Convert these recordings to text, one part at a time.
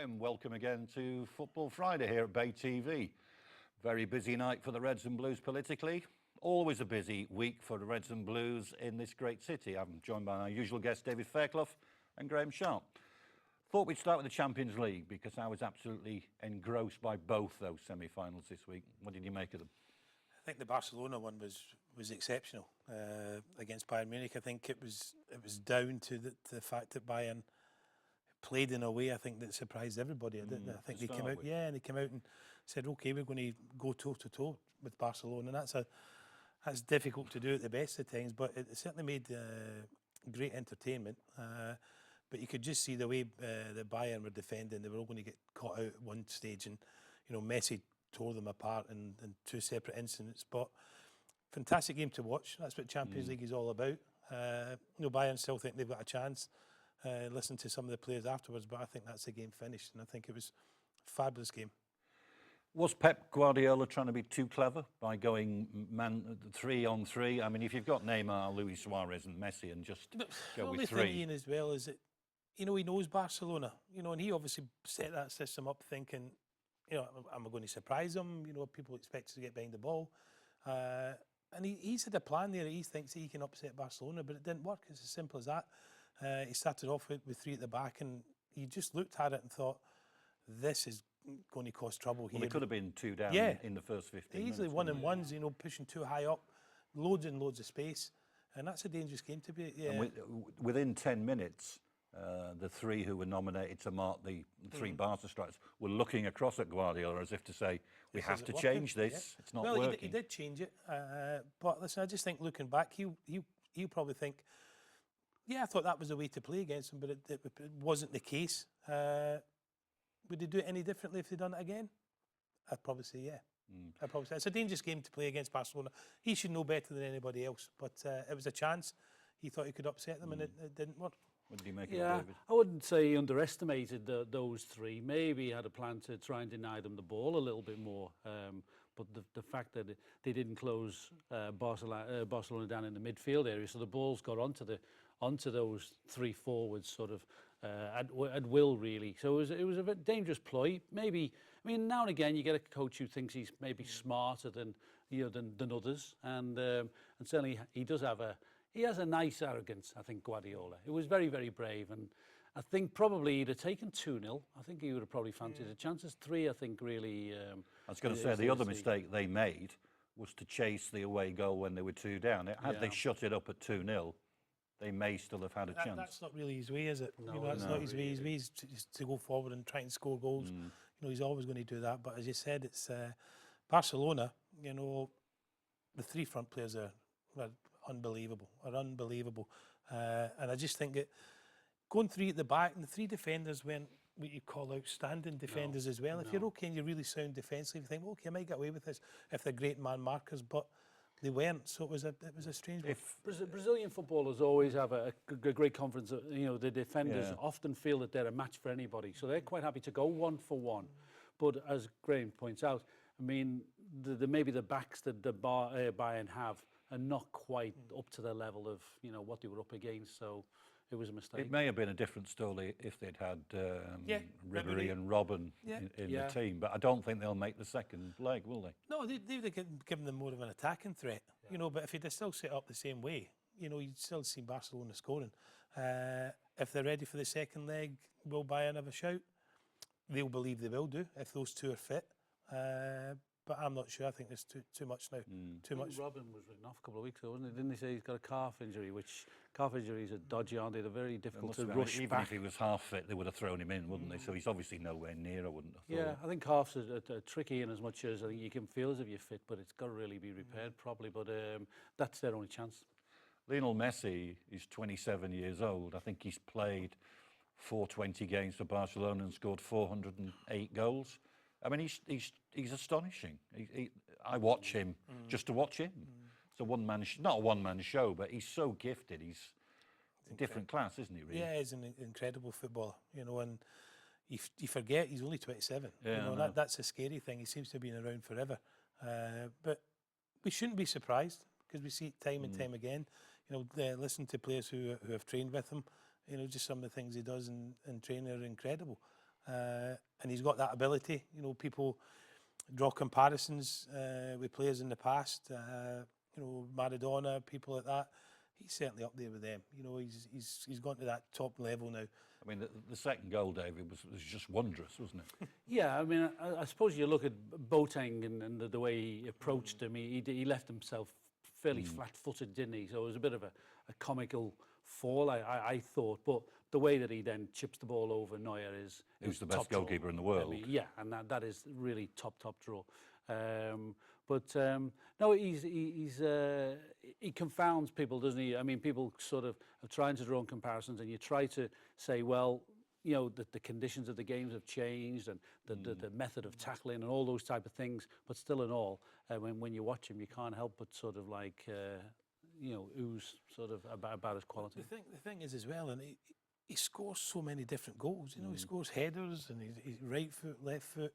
Graeme, welcome again to Football Friday here at Bay TV. Very busy night for the Reds and Blues politically. Always a busy week for the Reds and Blues in this great city. I'm joined by our usual guests, David Fairclough and Graeme Sharp. Thought we'd start with the Champions League because I was absolutely engrossed by both those semi-finals this week. What did you make of them? I think the Barcelona one was exceptional against Bayern Munich. I think it was down to the fact that Bayern played in a way I think that surprised everybody. I think they came out, and they came out and said, "Okay, we're going to go toe to toe with Barcelona." And that's difficult to do at the best of times, but it certainly made great entertainment. But you could just see the way the Bayern were defending. They were all going to get caught out at one stage, and Messi tore them apart in two separate incidents. But fantastic game to watch. That's what Champions League is all about. Bayern still think they've got a chance. Listen to some of the players afterwards, but I think that's the game finished, and I think it was a fabulous game. Was Pep Guardiola trying to be too clever by going 3-on-3? I mean, if you've got Neymar, Luis Suarez and Messi and just go with three. The only thing, Ian, as well, is that, he knows Barcelona, and he obviously set that system up thinking, am I going to surprise them? People expect us to get behind the ball. And he's had a plan there. He thinks he can upset Barcelona, but it didn't work. It's as simple as that. He started off with three at the back, and he just looked at it and thought, this is going to cause trouble here. Well, it could have been two down in the first 15 minutes. Easily one-on-ones, pushing too high up, loads and loads of space, and that's a dangerous game to be. Yeah. And within 10 minutes, the three who were nominated to mark the three Barca strikers were looking across at Guardiola as if to say, we have to change this. Yeah. It's not working. He did change it, but listen, I just think looking back, he'll probably think, I thought that was the way to play against him, but it wasn't the case. Would they do it any differently if they'd done it again? I'd probably say yeah. I'd probably say it's a dangerous game to play against Barcelona. He should know better than anybody else, but it was a chance. He thought he could upset them, and it didn't work. What did he make of it, David? I wouldn't say he underestimated those three. Maybe he had a plan to try and deny them the ball a little bit more. But the fact that they didn't close Barcelona down in the midfield area, so the balls got onto those three forwards sort of at will, really. So it was a bit dangerous ploy. Maybe, now and again you get a coach who thinks he's maybe smarter than others, and certainly he has a nice arrogance. I think Guardiola. It was very, very brave, and I think probably he'd have taken 2-0. I think he would have probably fancied the chances. 3, I think, really. I was going to say the other mistake they made was to chase the away goal when they were 2 down. Had they shut it up at 2-0, they may still have had a chance. That's not really his way, is it? No, that's not his way. His way is to go forward and try and score goals. He's always going to do that. But as you said, it's Barcelona. The three front players are unbelievable. And I just think that going 3 at the back, and the 3 defenders weren't what you call outstanding defenders as well. If you're okay and you're really sound defensively, you think, okay, I might get away with this if they're great man markers, but they weren't, so it was a strange one. Brazilian footballers always have a great confidence. The defenders often feel that they're a match for anybody, so they're quite happy to go 1 for 1. But as Graeme points out, maybe the backs that the Bayern have are not quite up to the level of what they were up against. So it was a mistake. It may have been a different story if they'd had Ribéry and Robben in the team, but I don't think they'll make the second leg, will they? No, they've given them more of an attacking threat, but if they'd still set up the same way, you'd still see Barcelona scoring. If they're ready for the second leg, will Bayern have a shout? They'll believe they will do if those two are fit. But I'm not sure. I think there's too much now. Too much. Robben was written off a couple of weeks ago, wasn't he? Didn't they say he's got a calf injury? Which calf injuries are dodgy, aren't they? They're very difficult to rush even back. If he was half fit, they would have thrown him in, wouldn't they? So he's obviously nowhere near, I wouldn't have thought. Yeah, I think calves are tricky in as much as I think you can feel as if you're fit, but it's got to really be repaired properly. But that's their only chance. Lionel Messi is 27 years old. I think he's played 420 games for Barcelona and scored 408 goals. He's astonishing. I watch him just to watch him. It's a not a one-man show, but he's so gifted. He's a different class, isn't he? Really? Yeah, he's an incredible footballer. And you forget he's only 27. Yeah, that's a scary thing. He seems to have been around forever. But we shouldn't be surprised because we see it time and time again. Listen to players who have trained with him. Just some of the things he does in training are incredible. and he's got that ability. You know, people draw comparisons with players in the past. You know, Maradona, people like that. He's certainly up there with them. You know, he's gone to that top level now. I mean, the second goal, David, was just wondrous, wasn't it? Yeah, I mean, I suppose you look at Boateng and the way he approached him. He left himself fairly flat-footed, didn't he? So it was a bit of a comical fall, I thought. But the way that he then chips the ball over Neuer is Who's the best top draw. goalkeeper in the world. I mean, yeah, and that is really top draw. No, he confounds people, doesn't he? I mean, people sort of are trying to draw on comparisons, and you try to say, well, you know, that the conditions of the games have changed, and the method of tackling and all those type of things. But still in all, when you watch him, you can't help but sort of like, you know, ooze sort of about his quality. The thing is as well, and he scores so many different goals. You know, he scores headers, and he's right foot, left foot.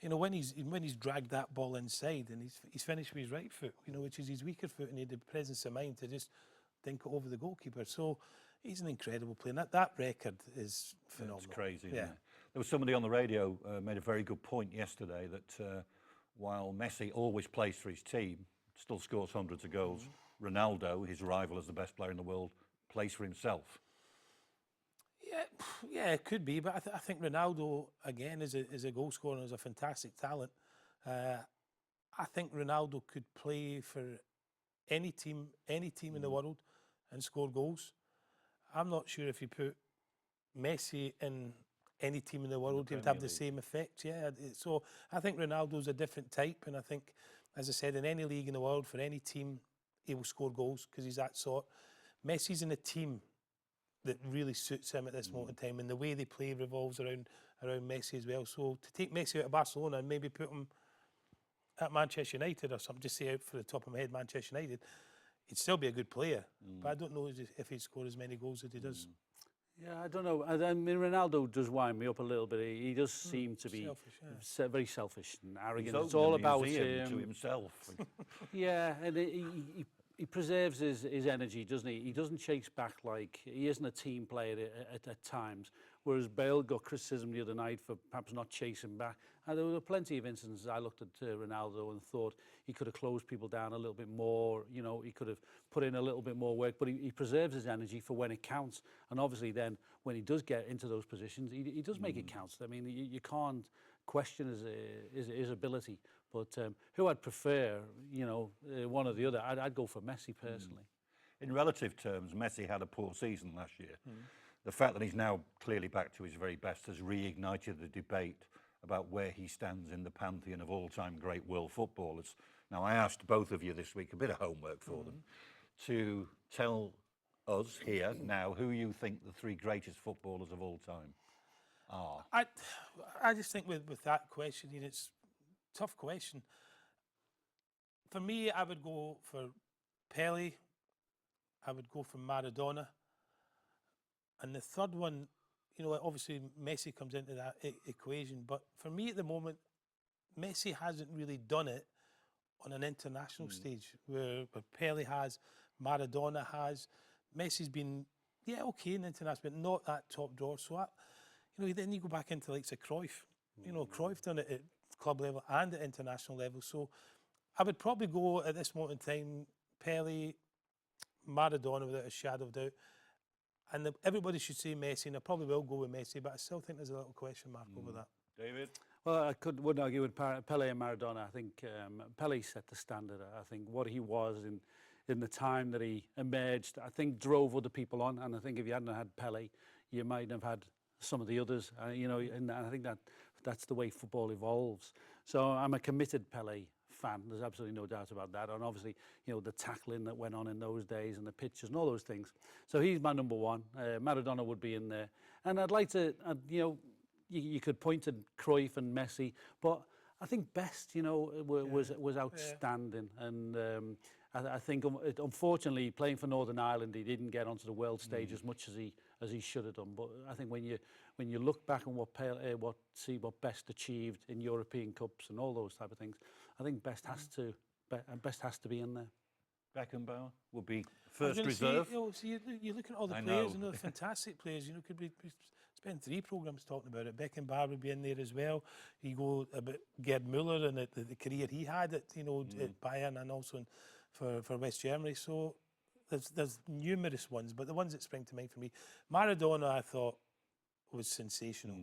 You know, when he's dragged that ball inside, and he's finished with his right foot, you know, which is his weaker foot, and he had the presence of mind to just dink it over the goalkeeper. So he's an incredible player. And that record is phenomenal. It's crazy, isn't yeah. it? There was somebody on the radio made a very good point yesterday that while Messi always plays for his team, still scores hundreds of goals, Ronaldo, his rival as the best player in the world, plays for himself. Yeah, it could be, but I think Ronaldo again is a goal scorer and is a fantastic talent. I think Ronaldo could play for any team in the world and score goals. I'm not sure if you put Messi in any team in the world, he would have the same effect. Yeah, so I think Ronaldo's a different type, and I think, as I said, in any league in the world for any team, he will score goals because he's that sort. Messi's in a team that really suits him at this moment in time, and the way they play revolves around Messi as well. So to take Messi out of Barcelona and maybe put him at Manchester United or something, just say out for the top of my head, Manchester United, he'd still be a good player, but I don't know if he'd score as many goals as he does. Yeah, I don't know. I mean, Ronaldo does wind me up a little bit. He does seem to be selfish, very selfish and arrogant. He's It's all about him to himself. Yeah, and he preserves his energy, doesn't he? He doesn't chase back like he isn't a team player at times. Whereas Bale got criticism the other night for perhaps not chasing back. And there were plenty of instances I looked at Ronaldo and thought he could have closed people down a little bit more. You know, he could have put in a little bit more work, but he preserves his energy for when it counts. And obviously then when he does get into those positions, he does make it count. I mean, you can't question his ability. But who I'd prefer, you know, one or the other, I'd go for Messi personally. In relative terms, Messi had a poor season last year. The fact that he's now clearly back to his very best has reignited the debate about where he stands in the pantheon of all-time great world footballers. Now, I asked both of you this week, a bit of homework for them, to tell us here now who you think the three greatest footballers of all time are. I just think with that question, it's a tough question. For me, I would go for Pele. I would go for Maradona. And the third one, you know, obviously Messi comes into that equation. But for me at the moment, Messi hasn't really done it on an international stage where Pele has, Maradona has. Messi's been, okay in international, but not that top drawer. So, you know, then you go back into like Cruyff. You know, Cruyff done it at club level and at international level. So I would probably go at this moment in time, Pele, Maradona without a shadow of doubt. And everybody should say Messi, and I probably will go with Messi, but I still think there's a little question mark over that. David? Well, I wouldn't argue with Pele and Maradona. I think Pele set the standard. I think what he was in the time that he emerged, I think drove other people on. And I think if you hadn't had Pele, you might have had some of the others. You know, and I think that's the way football evolves. So I'm a committed Pele fan. There's absolutely no doubt about that. And obviously, you know, the tackling that went on in those days and the pitches and all those things. So he's my number one. Maradona would be in there. And I'd like to, you know, you could point to Cruyff and Messi, but I think Best, you know, was outstanding. And I think, unfortunately, playing for Northern Ireland, he didn't get onto the world stage as much as he should have done. But I think when you look back on what Best achieved in European Cups and all those type of things, I think Best has to be in there. Beckenbauer would be first reserve. You look at all the players, and they're fantastic players. You know, could be spend 3 programmes talking about it. Beckenbauer would be in there as well. You go about Gerd Müller and the career he had at at Bayern and also for West Germany. So there's numerous ones, but the ones that spring to mind for me, Maradona, I thought was sensational.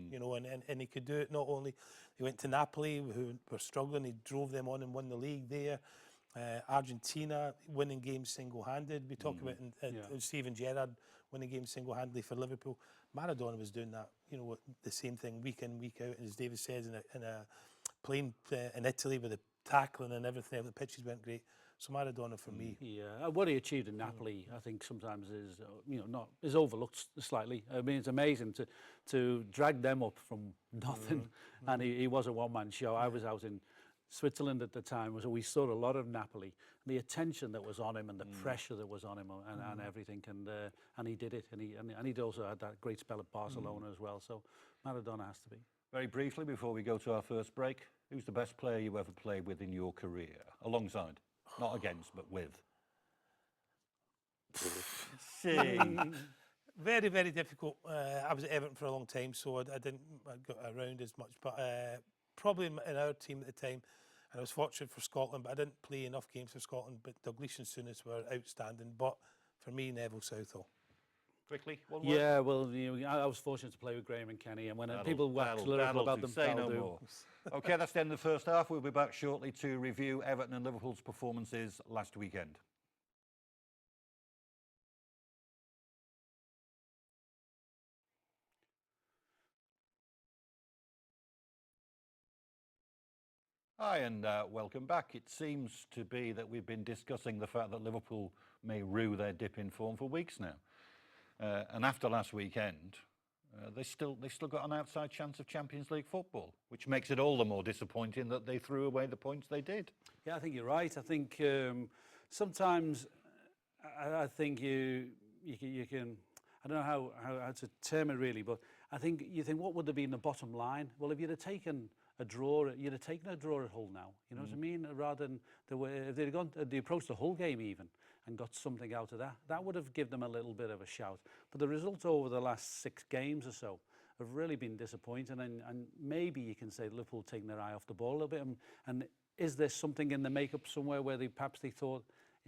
And he could do it. Not only he went to Napoli, who were struggling, he drove them on and won the league there. Argentina winning games single-handed. We talk about Steven Gerrard winning games single-handedly for Liverpool. Maradona was doing that, the same thing week in, week out. And as David says, in a plane in Italy with the tackling and everything, the pitches went great. So Maradona for me. Yeah, what he achieved in Napoli, I think sometimes is is overlooked slightly. I mean, it's amazing to drag them up from nothing, and he was a one-man show. I was out in Switzerland at the time, so we saw a lot of Napoli. The attention that was on him and the pressure that was on him and everything, and he did it, and he'd also had that great spell at Barcelona as well. So Maradona has to be. Very briefly, before we go to our first break, who's the best player you ever played with in your career? Alongside, not against, but with. Very, very difficult. I was at Everton for a long time, so I didn't get around as much. But probably in our team at the time, and I was fortunate for Scotland, but I didn't play enough games for Scotland. But Dalglish and Souness were outstanding. But for me, Neville Southall. Quickly, one word. Yeah, well, I was fortunate to play with Graeme and Kenny, and when people wax lyrical about them, say no more. Okay, that's the end of the first half. We'll be back shortly to review Everton and Liverpool's performances last weekend. Hi, and welcome back. It seems to be that we've been discussing the fact that Liverpool may rue their dip in form for weeks now. And after last weekend, they still got an outside chance of Champions League football, which makes it all the more disappointing that they threw away the points they did. Yeah, I think you're right. I think sometimes I think you can. I don't know how to term it really, but I think you think, what would have been the bottom line? Well, if you'd have taken a draw, you'd have taken a draw at Hull now. You know what I mean? Rather than if they'd gone, they approached the Hull game even and got something out of that, that would have given them a little bit of a shout. But the results over the last 6 games or so have really been disappointing, and maybe you can say Liverpool taking their eye off the ball a little bit. And is there something in the makeup somewhere where perhaps they thought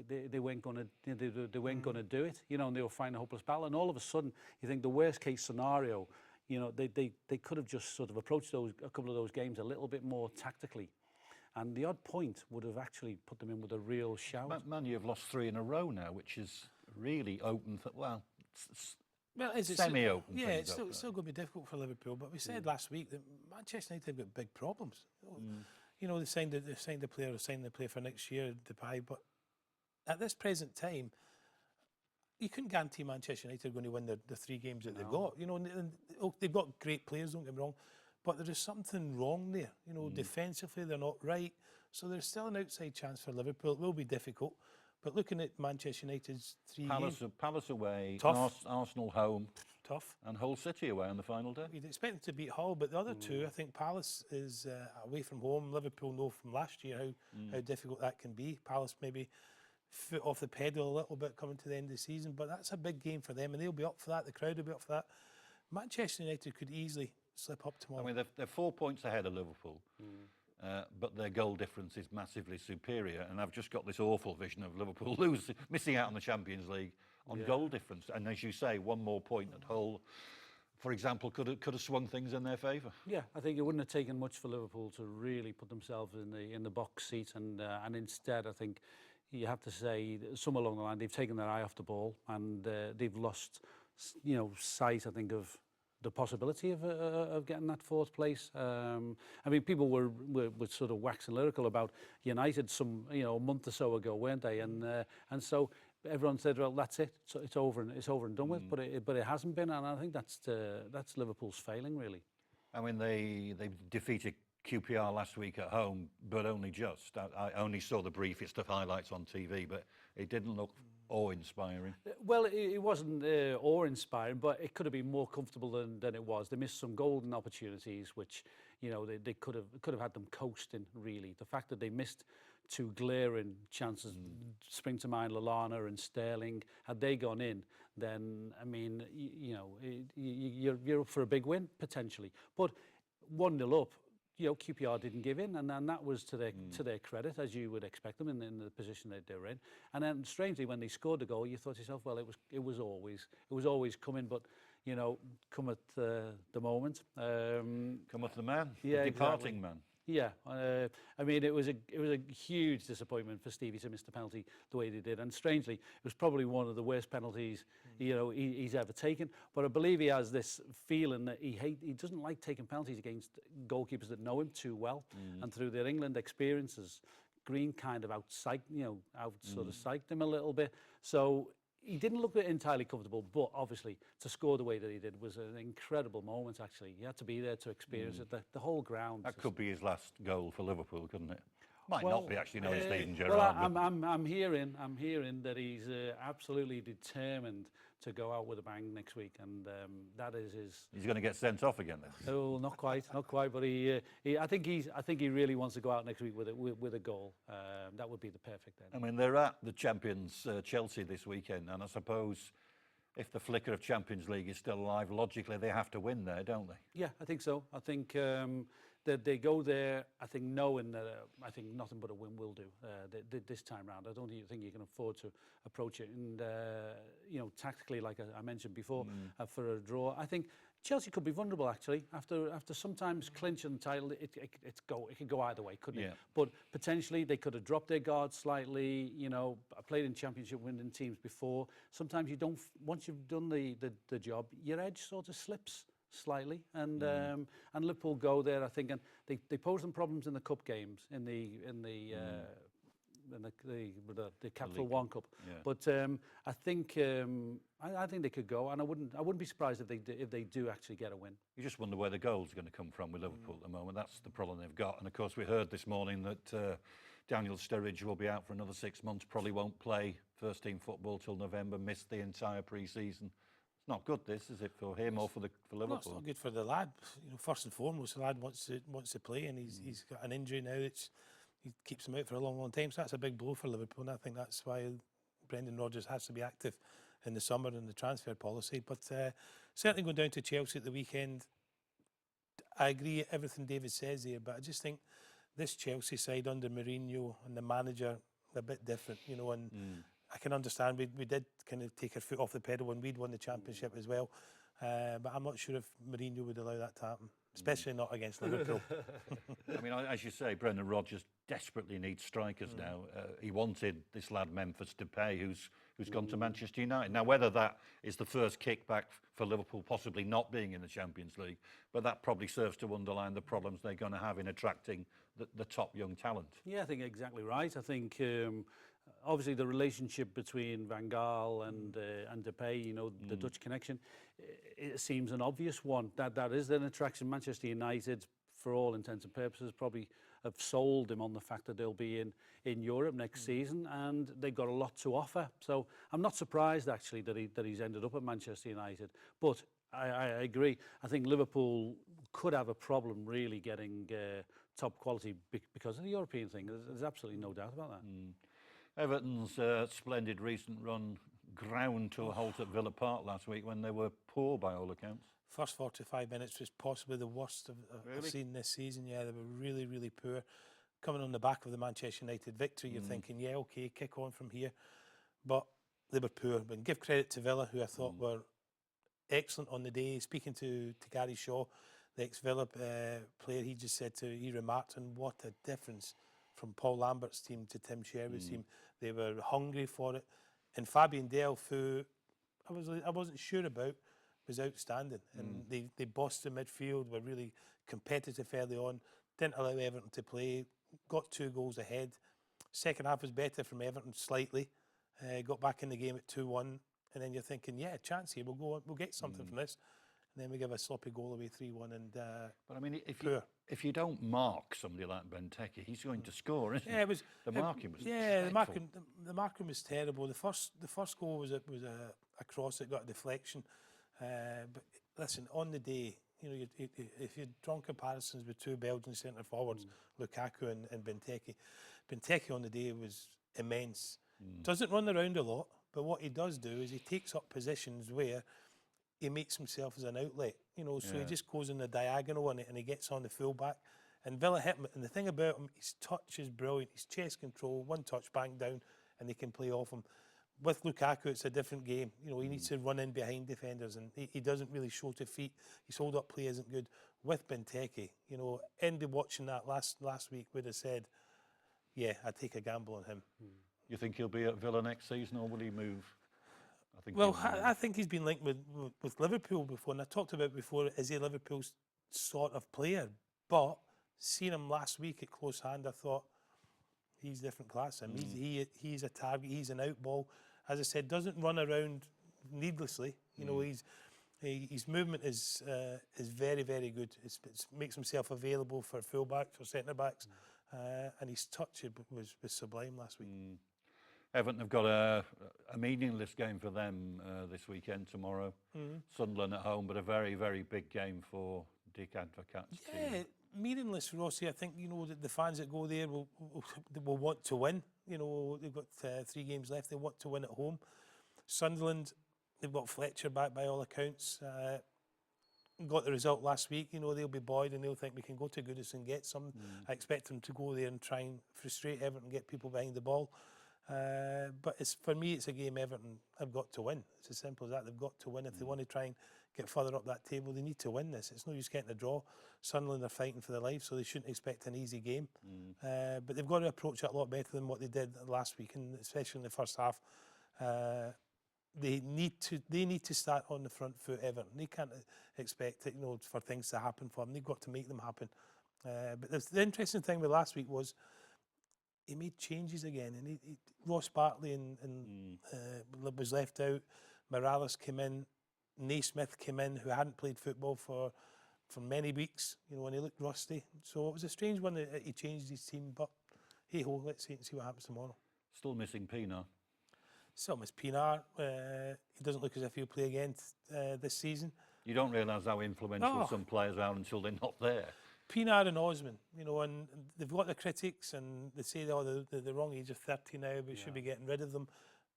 they weren't going to they weren't going to do it, and they were fighting a hopeless battle, and all of a sudden you think the worst case scenario, they could have just sort of approached a couple of those games a little bit more tactically. And the odd point would have actually put them in with a real shout. Man, you've lost 3 in a row now, which is really open. Semi-open. Yeah, it's still going to be difficult for Liverpool. But we said last week that Manchester United have got big problems. They signed the player for next year, Depay. But at this present time, you couldn't guarantee Manchester United are going to win the 3 games that they've got. And they've got great players, don't get me wrong. But there is something wrong there. Defensively, they're not right. So there's still an outside chance for Liverpool. It will be difficult. But looking at Manchester United's 3 games... Palace away, tough. Arsenal home. Tough. And Hull City away on the final day. You'd expect them to beat Hull, but the other 2, I think Palace is away from home. Liverpool know from last year how difficult that can be. Palace maybe foot off the pedal a little bit coming to the end of the season, but that's a big game for them, and they'll be up for that. The crowd will be up for that. Manchester United could easily slip up tomorrow. I mean, they're 4 points ahead of Liverpool, but their goal difference is massively superior. And I've just got this awful vision of Liverpool missing out on the Champions League on goal difference. And as you say, 1 more point at Hull, for example, could have swung things in their favour. Yeah, I think it wouldn't have taken much for Liverpool to really put themselves in the box seat, and instead, I think you have to say somewhere along the line they've taken their eye off the ball, and they've lost, sight, I think, of the possibility of getting that 4th place. I mean, people were sort of waxing lyrical about United a month or so ago, weren't they? And so everyone said, well, that's it, so it's over and done with. But it hasn't been, and I think that's Liverpool's failing, really. I mean, they defeated QPR last week at home, but only just. I only saw the briefest of highlights on TV, but it didn't look awe-inspiring. Well, it wasn't awe-inspiring, but it could have been more comfortable than it was. They missed some golden opportunities, which they could have had them coasting. Really, the fact that they missed two glaring chances spring to mind, Lallana and Sterling. Had they gone in, then, I mean, you're up for a big win, potentially. But 1-0 up, QPR didn't give in, and that was to their credit, as you would expect them in the position that they were in. And then, strangely, when they scored the goal, you thought to yourself, well, it was always coming, but come at the moment. Come at the man, yeah, the departing exactly. man. Yeah, I mean, it was a huge disappointment for Stevie to miss the penalty the way they did, and strangely, it was probably one of the worst penalties he's ever taken. But I believe he has this feeling that he doesn't like taking penalties against goalkeepers that know him too well, and through their England experiences, Green kind of sort of psyched him a little bit. So he didn't look entirely comfortable, but obviously to score the way that he did was an incredible moment, actually. You had to be there to experience it, the whole ground. That could be his last goal for Liverpool, couldn't it? Might Well, not be, actually, knowing Steven Gerrard. Well, I'm hearing that he's absolutely determined to go out with a bang next week, and that is his. He's going to get sent off again then. Oh, not quite, but I think he really wants to go out next week with a goal. That would be the perfect end. I mean, they're at the champions Chelsea this weekend, and I suppose if the flicker of Champions League is still alive, logically they have to win there, don't they? Yeah, I think so. I think that they go there, I think, knowing that I think nothing but a win will do this time round. I don't think you can afford to approach it, and tactically, like I mentioned before, for a draw. I think Chelsea could be vulnerable, actually, after sometimes clinching the title. It could go either way, couldn't it? But potentially they could have dropped their guard slightly. I played in championship winning teams before. Sometimes you don't. Once you've done the job, your edge sort of slips slightly, and Liverpool go there, I think, and they pose them problems in the cup games, in the Capital One Cup. Yeah. But I think they could go, and I wouldn't be surprised if they do actually get a win. You just wonder where the goal's going to come from with Liverpool at the moment. That's the problem they've got. And of course, we heard this morning that Daniel Sturridge will be out for another 6 months. Probably won't play first team football till November. Missed the entire pre-season. It's not good, this, is it, for him or for Liverpool? No, it's not good for the lad. First and foremost, the lad wants to play, and he's got an injury now that he keeps him out for a long, long time. So that's a big blow for Liverpool, and I think that's why Brendan Rodgers has to be active in the summer in the transfer policy. But certainly going down to Chelsea at the weekend, I agree everything David says here, but I just think this Chelsea side under Mourinho and the manager, they're a bit different, and I can understand we did kind of take our foot off the pedal when we'd won the championship as well, but I'm not sure if Mourinho would allow that to happen, especially not against Liverpool. I mean, as you say, Brendan Rodgers desperately needs strikers now. He wanted this lad Memphis Depay, who's gone to Manchester United. Now, whether that is the first kickback for Liverpool possibly not being in the Champions League, but that probably serves to underline the problems they're going to have in attracting the top young talent. Yeah, I think exactly right. I think obviously the relationship between Van Gaal and Depay, the Dutch connection, it seems an obvious one. That is an attraction. Manchester United, for all intents and purposes, probably have sold him on the fact that they'll be in Europe next season, and they've got a lot to offer. So I'm not surprised actually that he's ended up at Manchester United. But I agree. I think Liverpool could have a problem really getting top quality because of the European thing. There's absolutely no doubt about that. Everton's splendid recent run ground to a halt at Villa Park last week when they were poor by all accounts. First 45 minutes was possibly the worst I've seen this season. Yeah, they were really, really poor. Coming on the back of the Manchester United victory, you're thinking, yeah, okay, kick on from here. But they were poor. But give credit to Villa, who I thought were excellent on the day. Speaking to Gary Shaw, the ex-Villa player, he remarked on what a difference from Paul Lambert's team to Tim Sherwood's team. They were hungry for it. And Fabian Delph, who I wasn't sure about, was outstanding. And they bossed the midfield, were really competitive early on, didn't allow Everton to play, got 2 goals ahead. Second half was better from Everton slightly, got back in the game at 2-1, and then you're thinking, yeah, chance here, we'll get something from this. And then we give a sloppy goal away 3-1, and but I mean, if you don't mark somebody like Benteke, he's going to score, isn't he? Yeah, it was the marking was the marking was terrible. The first goal was a cross that got a deflection. But listen, on the day, if you'd drawn comparisons with 2 Belgian centre forwards, Lukaku and Benteke, Benteke on the day was immense. Doesn't run around a lot, but what he does do is he takes up positions where he makes himself as an outlet, you know, so he just goes in the diagonal on it and he gets on the full-back. And Villa hit him. And the thing about him, his touch is brilliant. His chest control, one touch, bang down, and they can play off him. With Lukaku, it's a different game. You know, he needs to run in behind defenders, and he doesn't really show to feet. His hold-up play isn't good. With Benteke, you know, ended watching that last week would have said, yeah, I'd take a gamble on him. You think he'll be at Villa next season, or will he move? Well, I think he's been linked with Liverpool before, and I talked about before, is he Liverpool's sort of player? But seeing him last week at close hand, I thought, he's different class. I mean, he's a target, he's an out ball. As I said, doesn't run around needlessly. You know, his movement is very, very good. It makes himself available for full-backs or centre-backs, and his touch was sublime last week. Everton have got a meaningless game for them this weekend, tomorrow. Sunderland at home, but a very, very big game for Dick Advocat's team. Meaningless, Rossi. I think, you know, the fans that go there will want to win. You know, they've got 3 games left. They want to win at home. Sunderland, they've got Fletcher back by all accounts. Got the result last week. You know, they'll be buoyed and they'll think we can go to Goodison and get some. I expect them to go there and try and frustrate Everton and get people behind the ball. But for me, it's a game Everton have got to win. It's as simple as that. They've got to win. If they want to try and get further up that table, they need to win this. It's no use getting a draw. Sunderland are fighting for their life, so they shouldn't expect an easy game. But they've got to approach it a lot better than what they did last week, and especially in the first half. They need to start on the front foot, Everton. They can't expect it, you know, for things to happen for them. They've got to make them happen. But the interesting thing with last week was he made changes again, and Ross Bartley was left out. Morales came in. Naismith came in, who hadn't played football for many weeks, you know, and he looked rusty. So it was a strange one that he changed his team, but hey-ho, let's see what happens tomorrow. Still missing Pienaar. Still miss Pienaar. He doesn't look as if he'll play again this season. You don't realise how influential some players are until they're not there. Pienaar and Osman, you know, and they've got the critics and they say, oh, they're the wrong age of 30 now, we should be getting rid of them.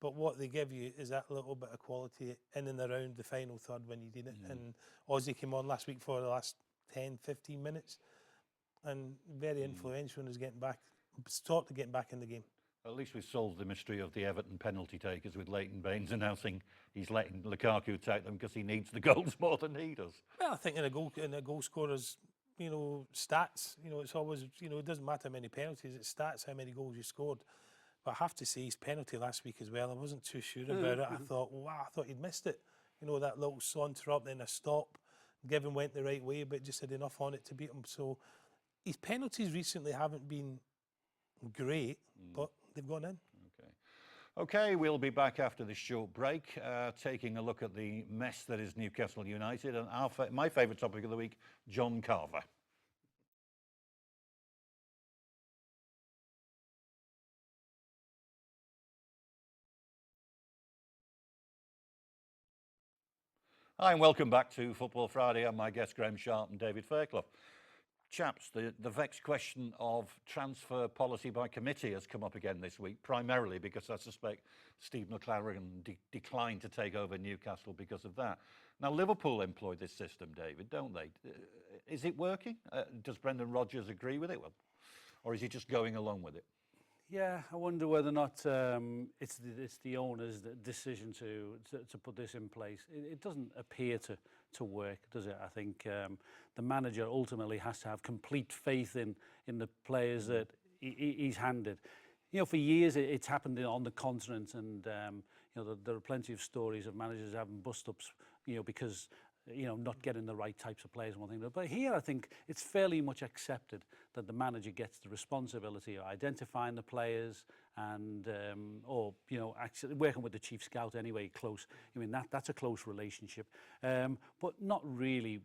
But what they give you is that little bit of quality in and around the final third when you need it. And Ozzy came on last week for the last 10, 15 minutes and very influential and is sort of getting back in the game. At least we've solved the mystery of the Everton penalty takers with Leighton Baines announcing he's letting Lukaku take them because he needs the goals more than he does. Well, I think in a goal scorer's, you know, stats, you know, it's always, you know, it doesn't matter how many penalties, it's stats, how many goals you scored. But I have to say his penalty last week as well, I wasn't too sure about it. I thought, wow, I thought he'd missed it. You know, that little saunter up, then a stop. Given went the right way, but just had enough on it to beat him. So his penalties recently haven't been great, but they've gone in. Okay, we'll be back after this short break, taking a look at the mess that is Newcastle United and my favourite topic of the week, John Carver. Hi and welcome back to Football Friday. I'm my guests Graeme and David Fairclough. Chaps, the vexed question of transfer policy by committee has come up again this week, primarily because I suspect Steve McClaren declined to take over Newcastle because of that. Now, Liverpool employ this system, David, don't they? Is it working? Does Brendan Rodgers agree with it? Or is he just going along with it? Yeah, I wonder whether or not it's the owner's decision to put this in place. It doesn't appear to work, does it? I think the manager ultimately has to have complete faith in the players that he's handed. You know, for years it's happened on the continent, and you know there are plenty of stories of managers having bust-ups, you know, because not getting the right types of players and one thing. But here I think it's fairly much accepted that the manager gets the responsibility of identifying the players and actually working with the chief scout anyway, close. I mean, that's a close relationship, but not really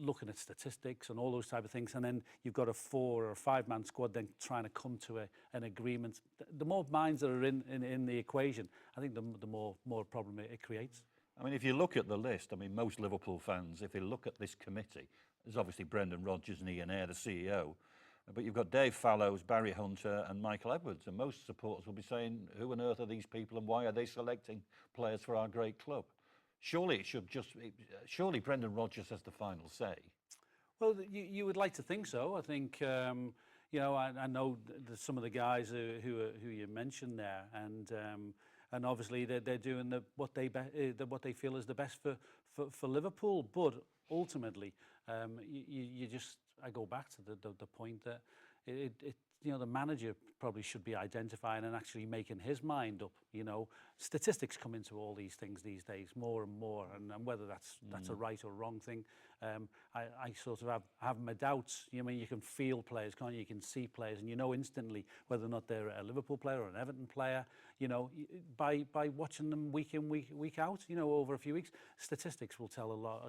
looking at statistics and all those type of things. And then you've got a 4 or 5 man squad then trying to come to an agreement. The more minds that are in the equation, I think the more problem it creates. I mean, if you look at the list, I mean, most Liverpool fans, if they look at this committee, there's obviously Brendan Rodgers and Ian Ayre, the CEO, But you've got Dave Fallows, Barry Hunter and Michael Edwards, and most supporters will be saying, who on earth are these people and why are they selecting players for our great club? Surely it should surely Brendan Rodgers has the final say. Well, you would like to think so. I think, you know, I know some of the guys who you mentioned there, and obviously they're doing what they feel is the best for Liverpool. But ultimately, I go back to the point that you know, the manager probably should be identifying and actually making his mind up. You know, statistics come into all these things these days more and more, and whether that's a right or wrong thing, I sort of have my doubts. You know, I mean, you can feel players, can't you? You can see players, and you know instantly whether or not they're a Liverpool player or an Everton player. You know, by watching them week in, week out. You know, over a few weeks, statistics will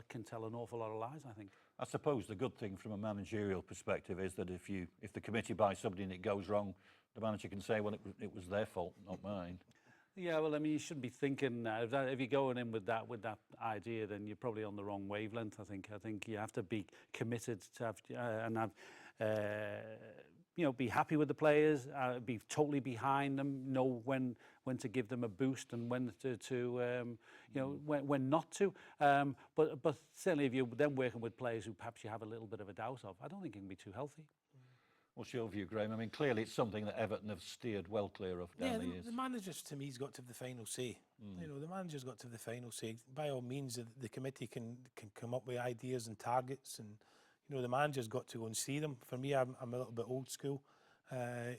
can tell an awful lot of lies, I think. I suppose the good thing from a managerial perspective is that if the committee buys somebody and it goes wrong, the manager can say, well, it was their fault, not mine. Yeah, well, I mean, you shouldn't be thinking if you're going in with that idea, then you're probably on the wrong wavelength. I think you have to be committed to have and have you know, be happy with the players, be totally behind them, know when to give them a boost and when to you know, when not to. But certainly if you're then working with players who perhaps you have a little bit of a doubt of, I don't think it can be too healthy. What's your view, Graeme? I mean, clearly it's something that Everton have steered well clear of down the years. The manager's, to me, has got to have the final say. You know, the manager's got to have the final say. By all means, the committee can come up with ideas and targets, and you know, the manager's got to go and see them. For me, I'm a little bit old school.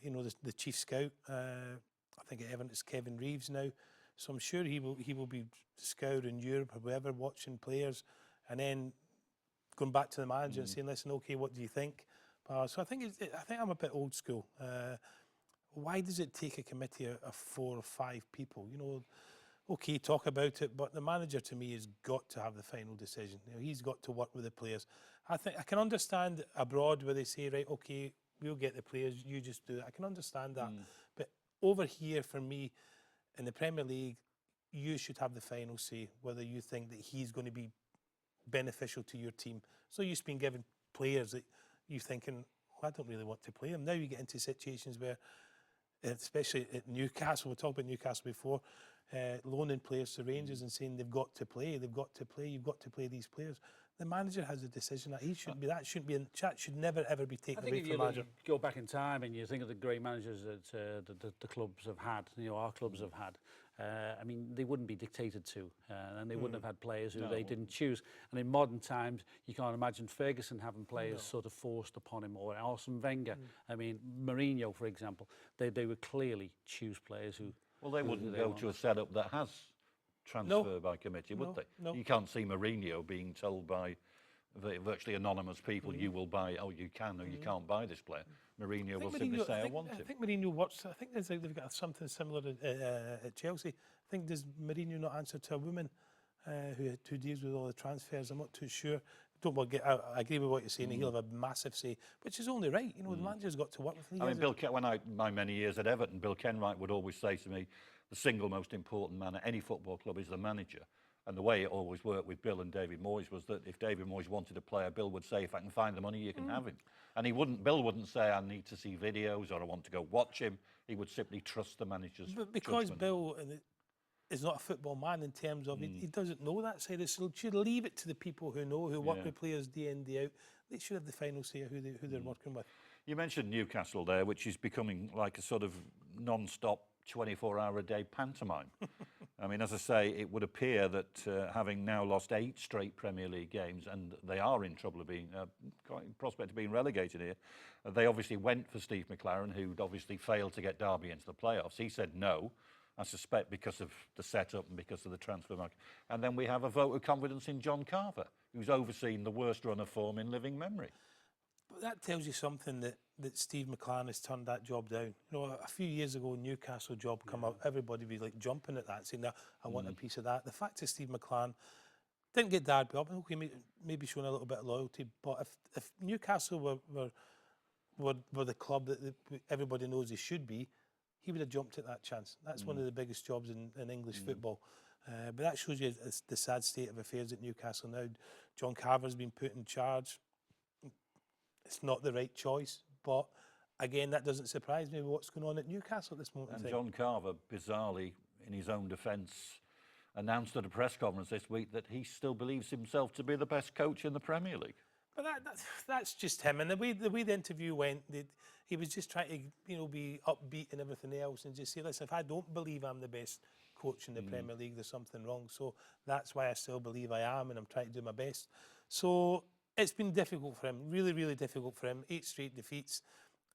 You know, the chief scout, I think at Everton it's Kevin Reeves now, so I'm sure he will be scouring Europe or wherever, watching players, and then going back to the manager and saying, listen, okay, what do you think? So I think I'm a bit old school. Why does it take a committee of 4 or 5 people? You know, okay, talk about it, but the manager, to me, has got to have the final decision. You know, he's got to work with the players. I think I can understand abroad where they say, right, okay, we'll get the players, you just do it. I can understand that. But over here, for me, in the Premier League, you should have the final say whether you think that he's going to be beneficial to your team. So you've been given players that you're thinking, I don't really want to play them. Now you get into situations where, especially at Newcastle, we talked about Newcastle before, loaning players to Rangers and saying they've got to play, you've got to play these players. The manager has a decision that that should never ever be taken away from the manager. You go back in time and you think of the great managers that the clubs have had, you know, our clubs have had. I mean, they wouldn't be dictated to, and they wouldn't have had players who they didn't choose. And in modern times, you can't imagine Ferguson having players sort of forced upon him, or Arsene Wenger. I mean, Mourinho, for example, they would clearly choose players who. Well, they wouldn't go to a setup that has transfer by committee, would they? No. You can't see Mourinho being told by virtually anonymous people, you will buy, oh, you can or you can't buy this player. Mourinho will simply say, I want him. I think Mourinho works. I think they've got something similar at Chelsea. I think, does Mourinho not answer to a woman who deals with all the transfers? I'm not too sure. I agree with what you're saying. He'll have a massive say, which is only right. You know, the manager's got to work with him. I mean, my many years at Everton, Bill Kenwright would always say to me, the single most important man at any football club is the manager. And the way it always worked with Bill and David Moyes was that if David Moyes wanted a player, Bill would say, if I can find the money, you can have him. And Bill wouldn't say, I need to see videos or I want to go watch him. He would simply trust the manager's But because judgment. Bill is not a football man in terms of, he doesn't know that side. So should leave it to the people who know, who work with players day in, day out. They should have the final say of who they're working with. You mentioned Newcastle there, which is becoming like a sort of non-stop 24-hour-a-day pantomime. I mean, as I say, it would appear that having now lost 8 straight Premier League games, and they are in trouble of being, prospect of being relegated here, they obviously went for Steve McLaren, who'd obviously failed to get Derby into the playoffs. He said no, I suspect because of the setup and because of the transfer market. And then we have a vote of confidence in John Carver, who's overseen the worst run of form in living memory. But that tells you something that Steve McLaren has turned that job down. You know, a few years ago, Newcastle job come up, everybody would be like jumping at that, saying, I want a piece of that. The fact is Steve McLaren didn't get Derby up, okay, maybe showing a little bit of loyalty, but if Newcastle were the club that everybody knows they should be, he would have jumped at that chance. That's one of the biggest jobs in English football. But that shows you the sad state of affairs at Newcastle now. John Carver's been put in charge. It's not the right choice, but again, that doesn't surprise me with what's going on at Newcastle at this moment in And time. John Carver, bizarrely, in his own defence, announced at a press conference this week that he still believes himself to be the best coach in the Premier League. But that's just him. And the way the interview went, he was just trying to be upbeat and everything else, and just say, listen, if I don't believe I'm the best coach in the Premier League, there's something wrong. So that's why I still believe I am, and I'm trying to do my best. So it's been difficult for him, really, really difficult for him. 8 straight defeats,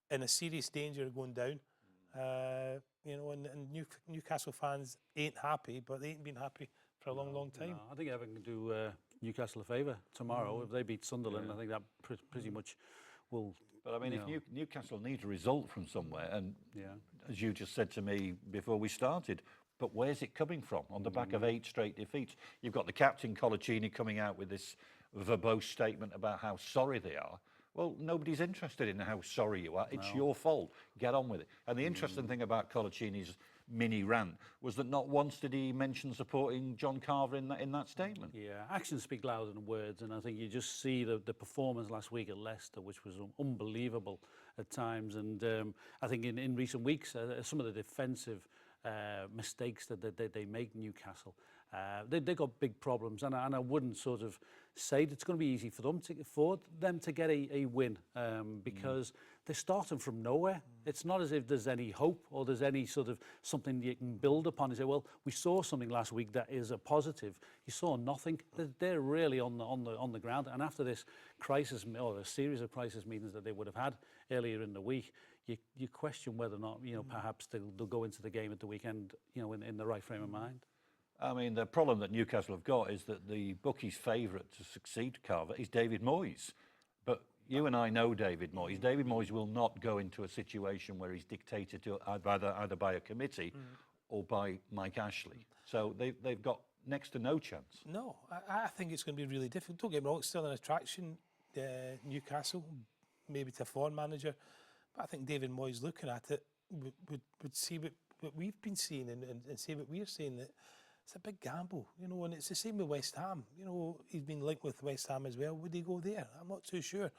in a serious danger of going down. And Newcastle fans ain't happy, but they ain't been happy for a long, long time. No, I think Everton can do Newcastle a favour tomorrow. If they beat Sunderland, I think that pretty much will... But I mean, if Newcastle needs a result from somewhere, and as you just said to me before we started, but where's it coming from? On the back of 8 straight defeats. You've got the captain, Colaccini, coming out with this verbose statement about how sorry they are. Well, nobody's interested in how sorry you are. It's your fault. Get on with it. And the interesting thing about Colaccini's mini rant was that not once did he mention supporting John Carver in that statement. Yeah, actions speak louder than words, and I think you just see the performance last week at Leicester, which was unbelievable at times. And I think in recent weeks, some of the defensive mistakes that they make, Newcastle, they got big problems, and I wouldn't sort of say that it's going to be easy for them to get a win, because they're starting from nowhere. It's not as if there's any hope or there's any sort of something you can build upon and say, well, we saw something last week that is a positive. You saw nothing. They're really on the ground, and after this crisis, or a series of crisis meetings that they would have had earlier in the week, you question whether or not perhaps they'll go into the game at the weekend in the right frame of mind. I mean, the problem that Newcastle have got is that the bookies' favourite to succeed Carver is David Moyes. But you and I know David Moyes. David Moyes will not go into a situation where he's dictated to either by a committee or by Mike Ashley. So they've got next to no chance. No, I think it's going to be really difficult. Don't get me wrong, it's still an attraction, Newcastle, maybe to a foreign manager. But I think David Moyes, looking at it, would see what we've been seeing and see what we're seeing, that it's a big gamble, and it's the same with West Ham. He's been linked with West Ham as well. Would he go there? I'm not too sure.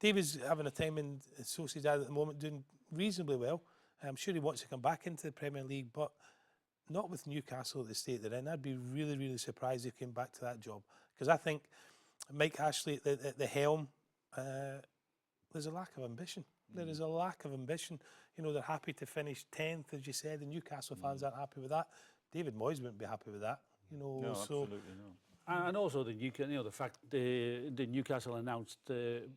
David's having a time in Sociedad at the moment, doing reasonably well. I'm sure he wants to come back into the Premier League, but not with Newcastle at the state they're in. I'd be really, really surprised if he came back to that job, because I think Mike Ashley at the helm, there's a lack of ambition. There is a lack of ambition. They're happy to finish 10th, as you said, and Newcastle fans aren't happy with that. David Moyes wouldn't be happy with that. No, so absolutely not. And also the fact the Newcastle announced they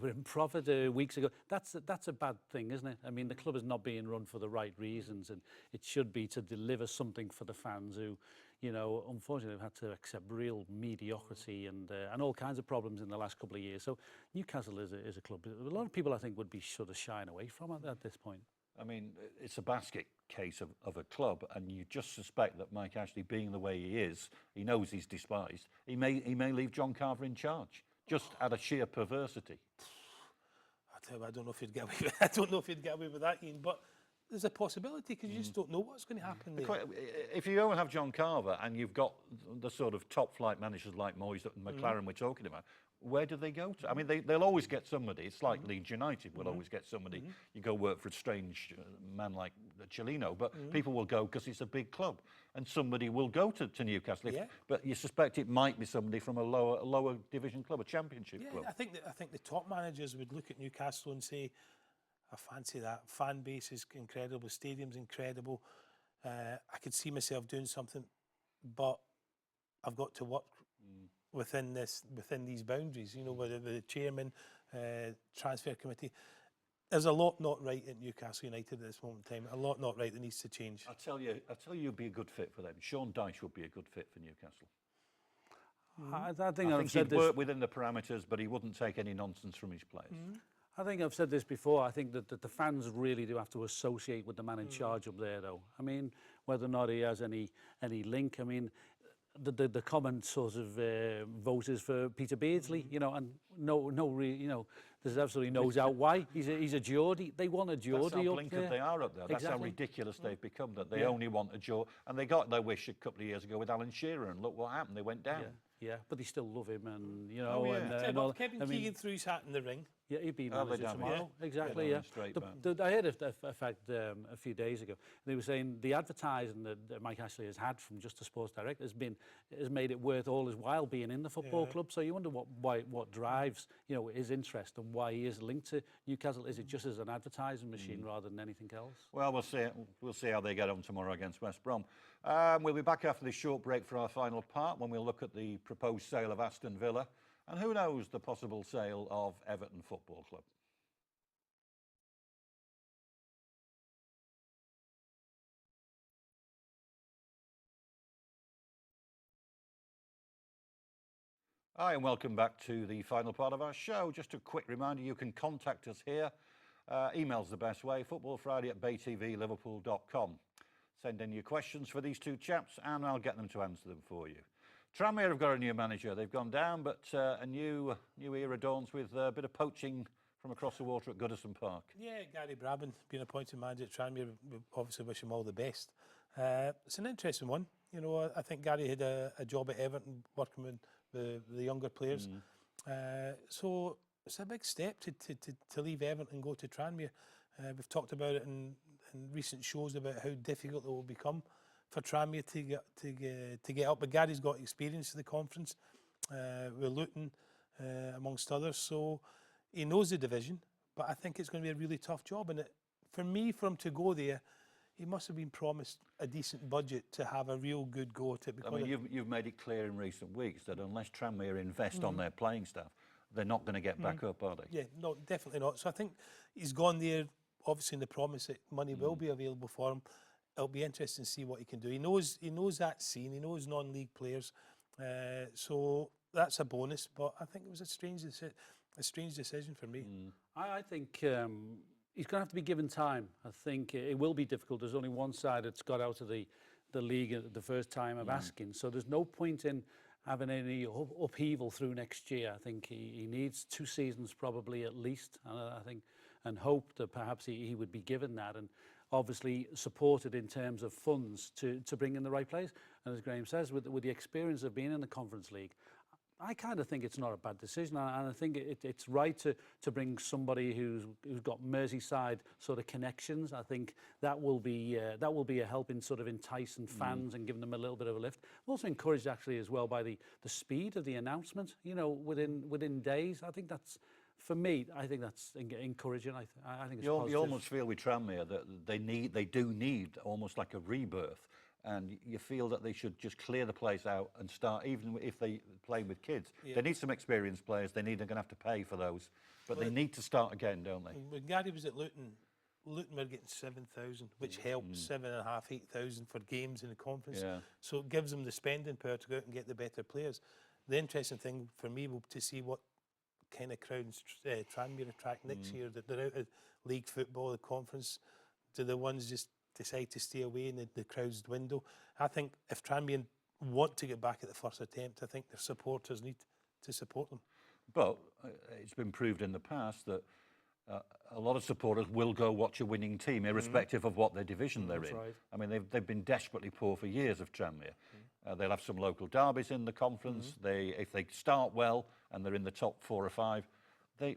were in profit weeks ago. That's a bad thing, isn't it? I mean, the club is not being run for the right reasons, and it should be to deliver something for the fans who, unfortunately have had to accept real mediocrity and all kinds of problems in the last couple of years. So Newcastle is a club a lot of people, I think, would be sort of shying away from it at this point. I mean, it's a basket case of a club, and you just suspect that Mike Ashley, being the way he is, he knows he's despised. He may leave John Carver in charge, just out of sheer perversity. I tell you, I don't know if he'd get away with, I don't know if he'd get away with that, Ian, but there's a possibility, because you just don't know what's going to happen there. If you don't have John Carver and you've got the sort of top flight managers like Moyes and McLaren we're talking about, where do they go to? I mean, they'll always get somebody. It's like Leeds United will always get somebody. You go work for a strange man like Chilino, but people will go because it's a big club, and somebody will go to Newcastle. But you suspect it might be somebody from a lower division club, a championship club. I think the top managers would look at Newcastle and say, I fancy that. Fan base is incredible. Stadium's incredible. I could see myself doing something, but I've got to work within these boundaries. With the chairman, transfer committee. There's a lot not right at Newcastle United at this moment in time. A lot not right that needs to change. I tell you, you'd be a good fit for them. Sean Dyche would be a good fit for Newcastle. I think he'd work within the parameters, but he wouldn't take any nonsense from his players. I think I've said this before. I think that the fans really do have to associate with the man in charge up there, though. I mean, whether or not he has any link. I mean, the common sort of vote is for Peter Beardsley, and there's absolutely no doubt why. He's a Geordie. They want a Geordie up there. That's how blinkered they are up there. That's how ridiculous they've become, that they only want a Geordie. And they got their wish a couple of years ago with Alan Shearer, and look what happened. They went down. Yeah, but they still love him, and you Oh, know, yeah. and all. Kevin I mean, Keegan threw his hat in the ring. yeah, he'd be Oh, manager they'd have him. tomorrow. Yeah. Exactly, Yeah, yeah. straight back. I heard a fact a few days ago. They were saying the advertising that Mike Ashley has had from Just a Sports Direct has made it worth all his while being in the football club. So you wonder what drives, you know, his interest and why he is linked to Newcastle. Is it just as an advertising machine rather than anything else? Well, we'll see how they get on tomorrow against West Brom. We'll be back after this short break for our final part when we'll look at the proposed sale of Aston Villa and who knows, the possible sale of Everton Football Club. Hi and welcome back to the final part of our show. Just a quick reminder, you can contact us here. Email's the best way, footballfriday@baytvliverpool.com. Send in your questions for these two chaps and I'll get them to answer them for you. Tranmere have got a new manager. They've gone down, but a new era dawns with a bit of poaching from across the water at Goodison Park. Yeah, Gary Brabin being appointed manager at Tranmere. We obviously wish him all the best. It's an interesting one. You know, I think Gary had a job at Everton working with the younger players. So it's a big step to leave Everton and go to Tranmere. We've talked about it in recent shows about how difficult it will become for Tranmere to get up. But Gary's got experience in the conference with Luton, amongst others. So he knows the division, but I think it's going to be a really tough job. And for him to go there, he must have been promised a decent budget to have a real good go at it. I mean, you've made it clear in recent weeks that unless Tranmere invest on their playing staff, they're not going to get back up, are they? Yeah, no, definitely not. So I think he's gone there, obviously in the promise that money will be available for him. It'll be interesting to see what he can do. He knows that scene. He knows non-league players. So that's a bonus. But I think it was a strange decision for me. I think he's going to have to be given time. I think it will be difficult. There's only one side that's got out of the league at the first time of asking. So there's no point in having any upheaval through next year. I think he needs 2 seasons probably at least. I think and hope that perhaps he would be given that and obviously supported in terms of funds to bring in the right players. And as Graeme says, with the experience of being in the Conference League, I kind of think it's not a bad decision, and I think it's right to bring somebody who's got Merseyside sort of connections. I think that will be a help in sort of enticing fans and giving them a little bit of a lift. I'm also encouraged actually as well by the speed of the announcement. You know, within days. I think that's, for me, I think that's encouraging. I think it's positive. You almost feel with Tranmere that they do need almost like a rebirth. And you feel that they should just clear the place out and start, even if they play with kids. Yeah. They need some experienced players. They're going to have to pay for those. But they need to start again, don't they? When Gary was at Luton were getting 7,000, which helps 7,500, 8,000 for games in the conference. Yeah. So it gives them the spending power to go out and get the better players. The interesting thing for me will be to see what kind of crowds Tranmere attract next year. That they're out of league football, the conference. Do the ones just decide to stay away and the crowds dwindle? I think if Tranmere want to get back at the first attempt, I think their supporters need to support them. But it's been proved in the past that a lot of supporters will go watch a winning team, irrespective of what their division they're in. Right. I mean, they've been desperately poor for years of Tranmere. They'll have some local derbies in the conference. If they start well and they're in the top 4 or 5, they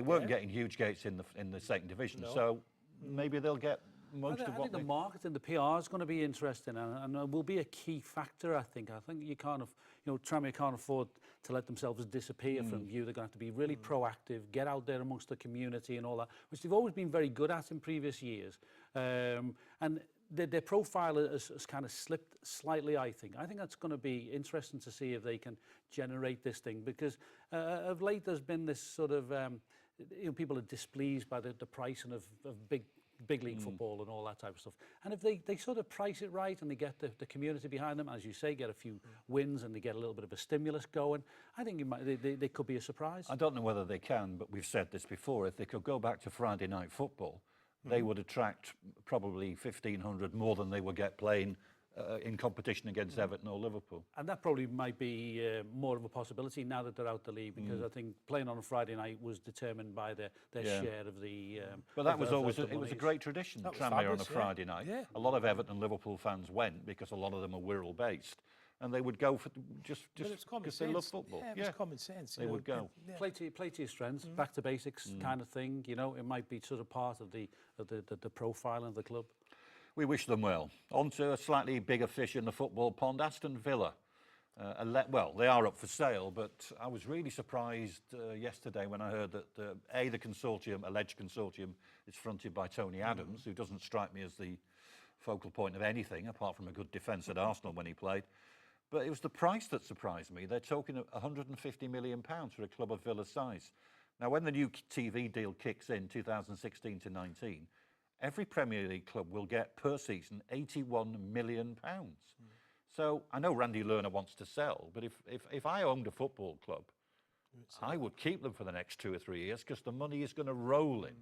weren't getting huge gates in the second division. No. So maybe they'll get. I think the market and the PR is going to be interesting and will be a key factor. I think Tranmere can't afford to let themselves disappear from view. They're going to have to be really proactive, get out there amongst the community and all that, which they've always been very good at in previous years. And their profile has kind of slipped slightly, I think. I think that's going to be interesting to see if they can generate this thing, because of late there's been this sort of, people are displeased by the pricing of big league football and all that type of stuff. And if they sort of price it right and they get the community behind them, as you say, get a few wins and they get a little bit of a stimulus going, I think they could be a surprise. I don't know whether they can, but we've said this before. If they could go back to Friday night football, they would attract probably 1,500 more than they would get playing in competition against Everton or Liverpool. And that probably might be more of a possibility now that they're out the league, because I think playing on a Friday night was determined by their share of the. But that was always it was a great tradition. Tranmere on a Friday night. Yeah. A lot of Everton and Liverpool fans went because a lot of them are Wirral based. and they would go for just But it's common because they love sense. football. Yeah, it's common sense. They would go. Play to your strengths, back to basics kind of thing. You know, it might be sort of part of the profile of the club. We wish them well. On to a slightly bigger fish in the football pond, Aston Villa. Well, they are up for sale, but I was really surprised yesterday when I heard that the consortium, alleged consortium, is fronted by Tony Adams, who doesn't strike me as the focal point of anything, apart from a good defence at Arsenal when he played. But it was the price that surprised me. They're talking £150 million for a club of Villa's size. Now, when the new TV deal kicks in, 2016 to 19, every Premier League club will get per season £81 million. So I know Randy Lerner wants to sell, but if I owned a football club, I would keep them for the next 2 or 3 years because the money is going to roll in.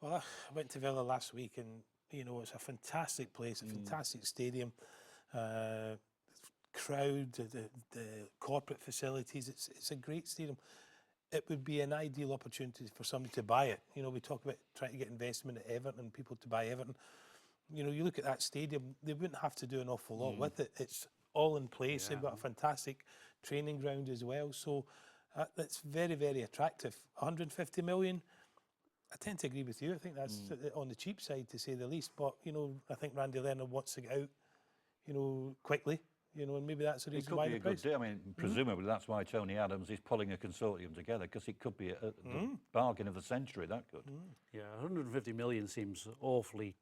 Well, I went to Villa last week, and you know, it's a fantastic place, a fantastic stadium, crowd, the corporate facilities. It's a great stadium. It would be an ideal opportunity for somebody to buy it. You know, we talk about trying to get investment at Everton and people to buy Everton. You know, you look at that stadium, they wouldn't have to do an awful lot with it. It's all in place. Yeah. They've got a fantastic training ground as well. So that's very, very attractive. 150 million, I tend to agree with you. I think that's on the cheap side, to say the least. But, you know, I think Randy Lerner wants to get out, you know, quickly. You know, and maybe that's the It reason could why be the a good price. deal. I mean, presumably that's why Tony Adams is pulling a consortium together, because it could be the bargain of the century, that could. Yeah, 150 million seems awfully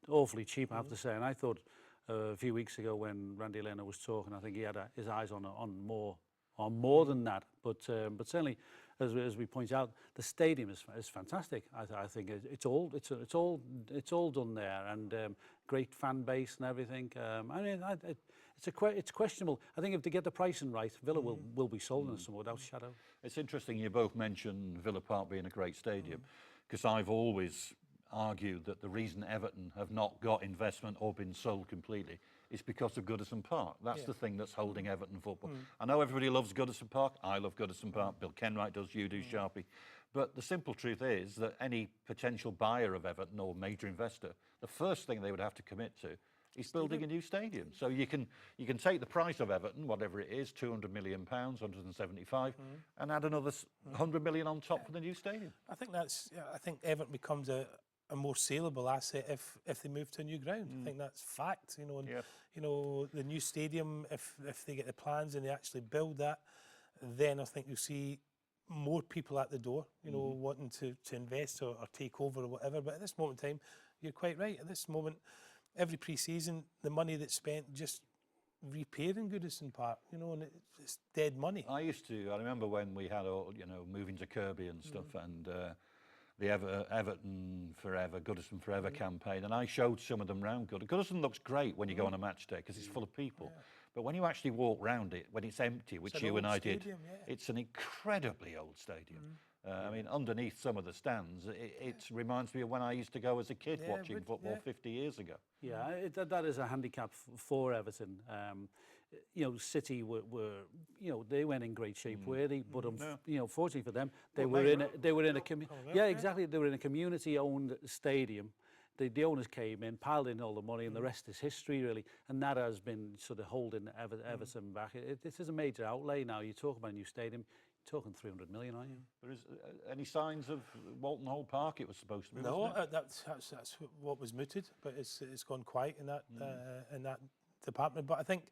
cheap, I have to say. And I thought a few weeks ago when Randy Lerner was talking, I think he had his eyes on more than that. But certainly, as we point out, the stadium is fantastic. I think it's all done there, and great fan base and everything. I mean, it's questionable. I think if they get the pricing right, Villa will be sold in some without shadow. It's interesting you both mentioned Villa Park being a great stadium, because I've always argued that the reason Everton have not got investment or been sold completely is because of Goodison Park. That's the thing that's holding Everton football. I know everybody loves Goodison Park. I love Goodison Park. Bill Kenwright does, you do, Sharpie. But the simple truth is that any potential buyer of Everton or major investor, the first thing they would have to commit to is building a new stadium. So you can take the price of Everton, whatever it is, £200 million, 175, and add another 100 million on top for the new stadium. I think I think Everton becomes a more saleable asset if they move to a new ground. I think that's fact. You know, and you know, the new stadium, if they get the plans and they actually build that, then I think you'll see more people at the door, you know, wanting to invest or take over or whatever. But at this moment in time, you're quite right. At this moment, every pre-season, the money that's spent just repairing Goodison Park, you know, and it's dead money. I remember when we had, you know, moving to Kirby and stuff, and the Everton Forever, Goodison Forever campaign, and I showed some of them round Goodison. Goodison looks great when you go on a match day because it's full of people. But when you actually walk round it, when it's empty, which you and I did, it's an incredibly old stadium. I mean, underneath some of the stands, it reminds me of when I used to go as a kid watching football 50 years ago. Yeah, that is a handicap for Everton. You know, City were you know, they went in great shape, were they? But you know, fortunately for them, they were in a community-owned stadium. The owners came in, piled in all the money, and the rest is history, really. And that has been sort of holding Everton back. This is a major outlay now. You talk about a new stadium, you're talking 300 million, aren't you? There is any signs of Walton Hall Park? It was supposed to be. No, wasn't it? that's what was mooted, but it's gone quiet in that department. But I think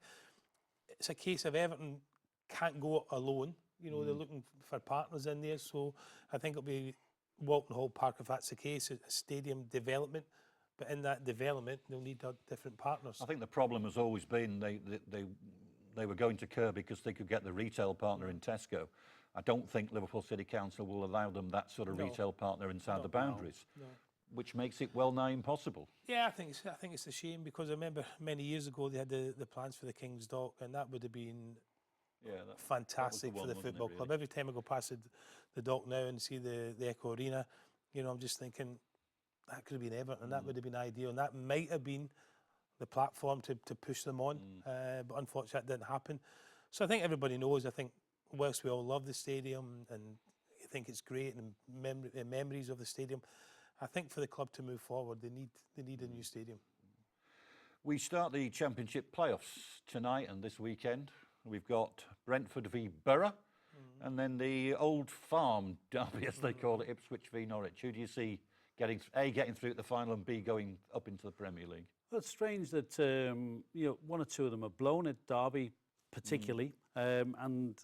it's a case of Everton can't go alone. You know, they're looking for partners in there. So I think it'll be Walton Hall Park, if that's the case, a stadium development. But in that development, they'll need different partners. I think the problem has always been they were going to Kirby because they could get the retail partner in Tesco. I don't think Liverpool City Council will allow them that sort of retail partner inside the boundaries, which makes it well nigh impossible. Yeah, I think it's a shame, because I remember many years ago they had the plans for the King's Dock, and that would have been fantastic for the football club. Every time I go past the dock now and see the Echo Arena, you know, I'm just thinking that could have been Everton, and that would have been ideal, and that might have been the platform to push them on, but unfortunately that didn't happen. So I think everybody knows, I think whilst we all love the stadium and I think it's great and memories of the stadium, I think for the club to move forward, they need a new stadium. We start the Championship playoffs tonight and this weekend. We've got Brentford v Borough, and then the Old Farm derby, as they call it, Ipswich v Norwich. Who do you see getting through at the final and B, going up into the Premier League? Well, it's strange that one or two of them have blown it, Derby particularly, and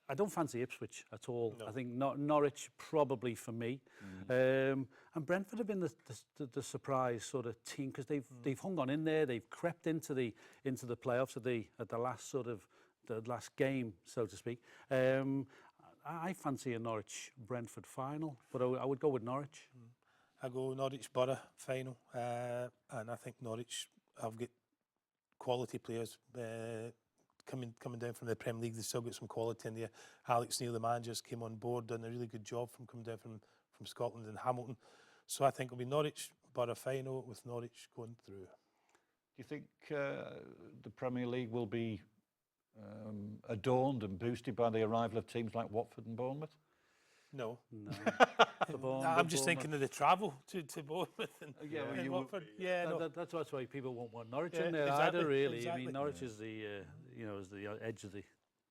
I don't fancy Ipswich at all. No. I think Norwich probably for me, and Brentford have been the surprise sort of team, because they've hung on in there, they've crept into the playoffs at the last game, so to speak. I fancy a Norwich-Brentford final, but I would go with Norwich. I go Norwich-Borough final, and I think Norwich have got quality players coming down from the Premier League. They've still got some quality in there. Alex Neil, the manager, came on board, done a really good job from coming down from Scotland and Hamilton. So I think it'll be Norwich-Borough final with Norwich going through. Do you think the Premier League will be adorned and boosted by the arrival of teams like Watford and Bournemouth? No. I'm just thinking of the travel to Bournemouth and Watford. That's why people won't want Norwich in there either, really. Exactly. I mean, Norwich is the is the edge of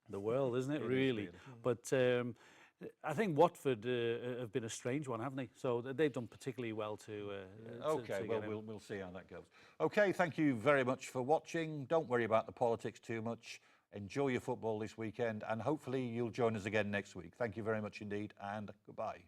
the world, isn't it? Really. But I think Watford have been a strange one, haven't they? So they've done particularly well to we'll see how that goes. Okay, thank you very much for watching. Don't worry about the politics too much. Enjoy your football this weekend, and hopefully you'll join us again next week. Thank you very much indeed, and goodbye.